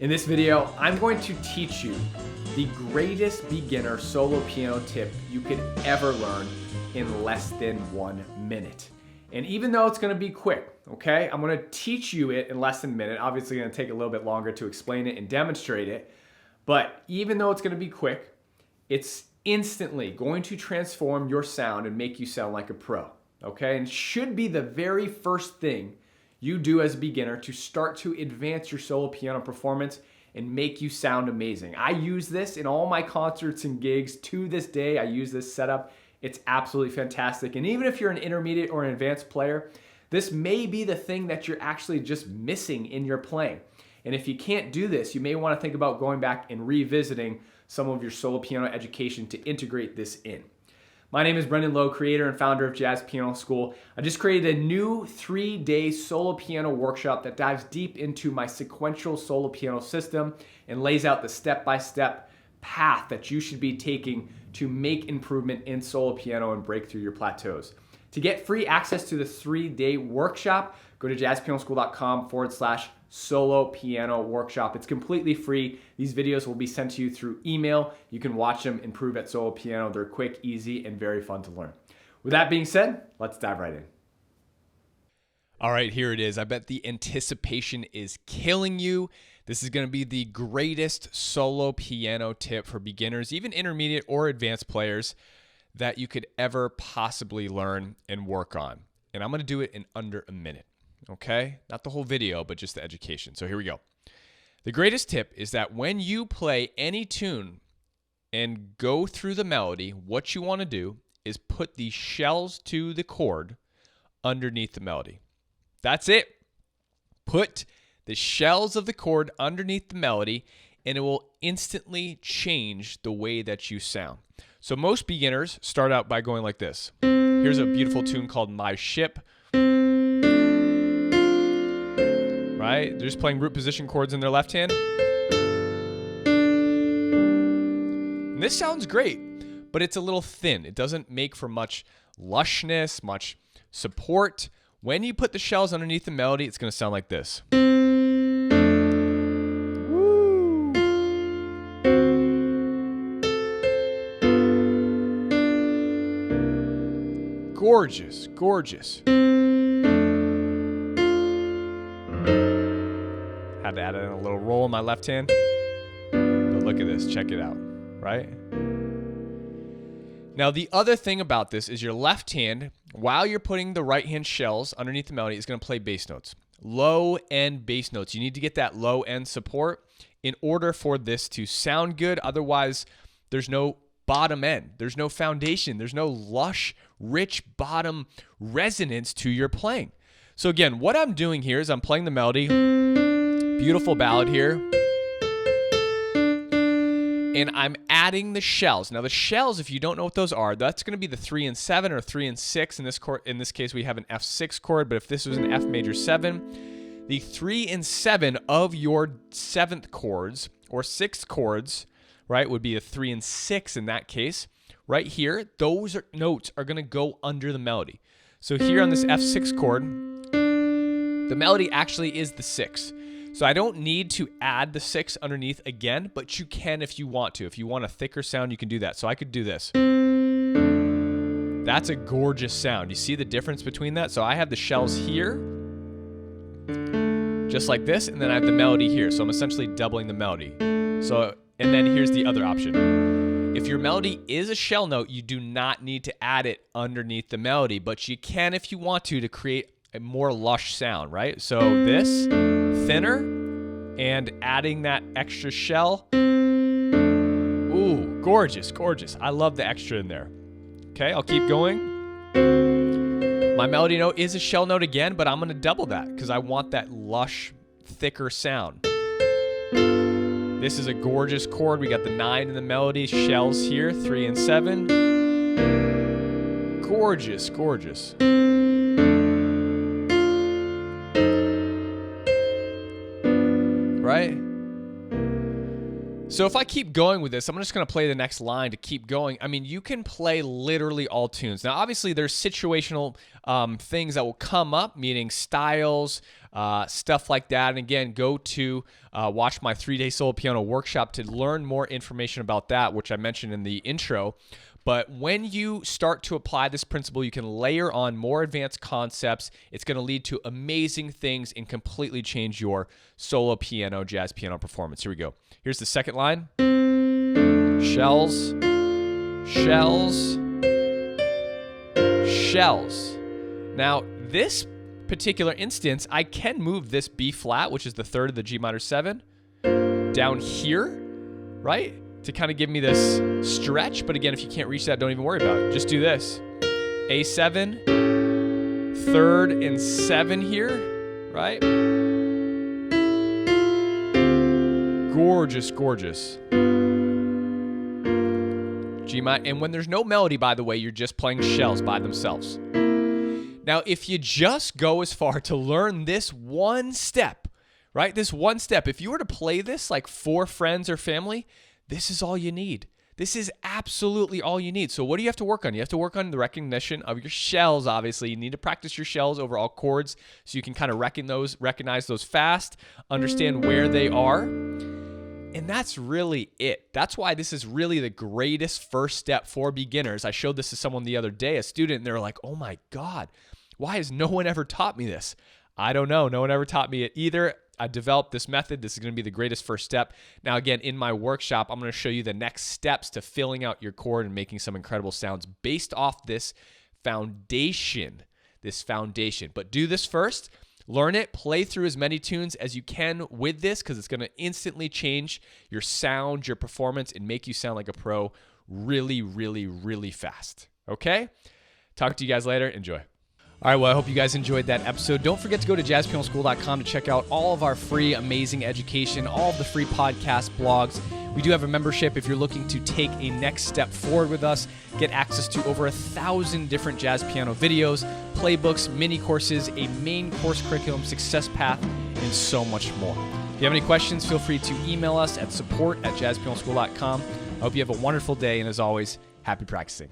In this video, I'm going to teach you the greatest beginner solo piano tip you could ever learn in less than 1 minute. And even though it's going to be quick, okay, I'm going to teach you it in less than a minute. Obviously going to take a little bit longer to explain it and demonstrate it. But even though it's going to be quick, it's instantly going to transform your sound and make you sound like a pro, okay? And it should be the very first thing you do as a beginner to start to advance your solo piano performance and make you sound amazing. I use this in all my concerts and gigs to this day. I use this setup. It's absolutely fantastic. And even if you're an intermediate or an advanced player, this may be the thing that you're actually just missing in your playing. And if you can't do this, you may want to think about going back and revisiting some of your solo piano education to integrate this in. My name is Brendan Lowe, creator and founder of Jazz Piano School. I just created a new 3-day solo piano workshop that dives deep into my sequential solo piano system and lays out the step-by-step path that you should be taking to make improvement in solo piano and break through your plateaus. To get free access to the 3-day workshop, go to jazzpianoschool.com/solo piano workshop. It's completely free. These videos will be sent to you through email. You can watch them improve at solo piano. They're quick, easy, and very fun to learn. With that being said, let's dive right in. All right, here it is. I bet the anticipation is killing you. This is going to be the greatest solo piano tip for beginners, even intermediate or advanced players, that you could ever possibly learn and work on. And I'm going to do it in under a minute, okay? Not the whole video, but just the education. So here we go. The greatest tip is that when you play any tune and go through the melody, what you want to do is put the shells to the chord underneath the melody. That's it. Put the shells of the chord underneath the melody, and it will instantly change the way that you sound. So most beginners start out by going like this. Here's a beautiful tune called My Ship. Right? They're just playing root position chords in their left hand. And this sounds great, but it's a little thin. It doesn't make for much lushness, much support. When you put the shells underneath the melody, it's going to sound like this. Gorgeous, gorgeous. Had to add in a little roll in my left hand. But look at this, check it out, right? Now, the other thing about this is your left hand, while you're putting the right hand shells underneath the melody, is going to play bass notes. Low end bass notes. You need to get that low end support in order for this to sound good. Otherwise, there's no bottom end. There's no foundation. There's no lush, rich bottom resonance to your playing. So again, what I'm doing here is I'm playing the melody. Beautiful ballad here. And I'm adding the shells. Now the shells, if you don't know what those are, that's going to be the 3 and 7 or 3 and 6. In this case, we have an F6 chord, but if this was an F major 7, the 3 and 7 of your 7th chords or 6th chords, right, would be a 3 and 6 in that case. Right here, those notes are going to go under the melody. So here on this F6 chord, the melody actually is the 6. So I don't need to add the 6 underneath again, but you can if you want to. If you want a thicker sound, you can do that. So I could do this. That's a gorgeous sound. You see the difference between that? So I have the shells here, just like this, and then I have the melody here. So I'm essentially doubling the melody. So, and then here's the other option. If your melody is a shell note, you do not need to add it underneath the melody, but you can if you want to create a more lush sound, right? So this, thinner, and adding that extra shell. Ooh, gorgeous, gorgeous. I love the extra in there. Okay, I'll keep going. My melody note is a shell note again, but I'm going to double that because I want that lush, thicker sound. This is a gorgeous chord. We got the 9 in the melody, shells here, 3 and 7. Gorgeous, gorgeous. Right? So if I keep going with this, I'm just going to play the next line to keep going. I mean, you can play literally all tunes. Now, obviously, there's situational things that will come up, meaning styles, stuff like that. And again, go to watch my 3-day solo piano workshop to learn more information about that, which I mentioned in the intro. But when you start to apply this principle, you can layer on more advanced concepts. It's going to lead to amazing things and completely change your solo piano, jazz piano performance. Here we go. Here's the second line. Shells, shells, shells. Now, this particular instance, I can move this B flat, which is the third of the G minor 7, down here, right? To kind of give me this stretch. But again, if you can't reach that, don't even worry about it. Just do this. A7, third and 7 here, right? Gorgeous, gorgeous. G minor, and when there's no melody, by the way, you're just playing shells by themselves. Now, if you just go as far to learn this one step, right? This one step, if you were to play this like for friends or family, this is all you need. This is absolutely all you need. So what do you have to work on? You have to work on the recognition of your shells, obviously. You need to practice your shells over all chords so you can kind of recognize those fast, understand where they are. And that's really it. That's why this is really the greatest first step for beginners. I showed this to someone the other day, a student, and they were like, oh my God, why has no one ever taught me this? I don't know. No one ever taught me it either. I developed this method. This is going to be the greatest first step. Now, again, in my workshop, I'm going to show you the next steps to filling out your chord and making some incredible sounds based off this foundation. But do this first. Learn it. Play through as many tunes as you can with this because it's going to instantly change your sound, your performance, and make you sound like a pro really, really, really fast. Okay? Talk to you guys later. Enjoy. All right, well, I hope you guys enjoyed that episode. Don't forget to go to jazzpianoschool.com to check out all of our free, amazing education, all of the free podcasts, blogs. We do have a membership if you're looking to take a next step forward with us, get access to over 1,000 different jazz piano videos, playbooks, mini courses, a main course curriculum, success path, and so much more. If you have any questions, feel free to email us at support@jazzpianoschool.com. I hope you have a wonderful day, and as always, happy practicing.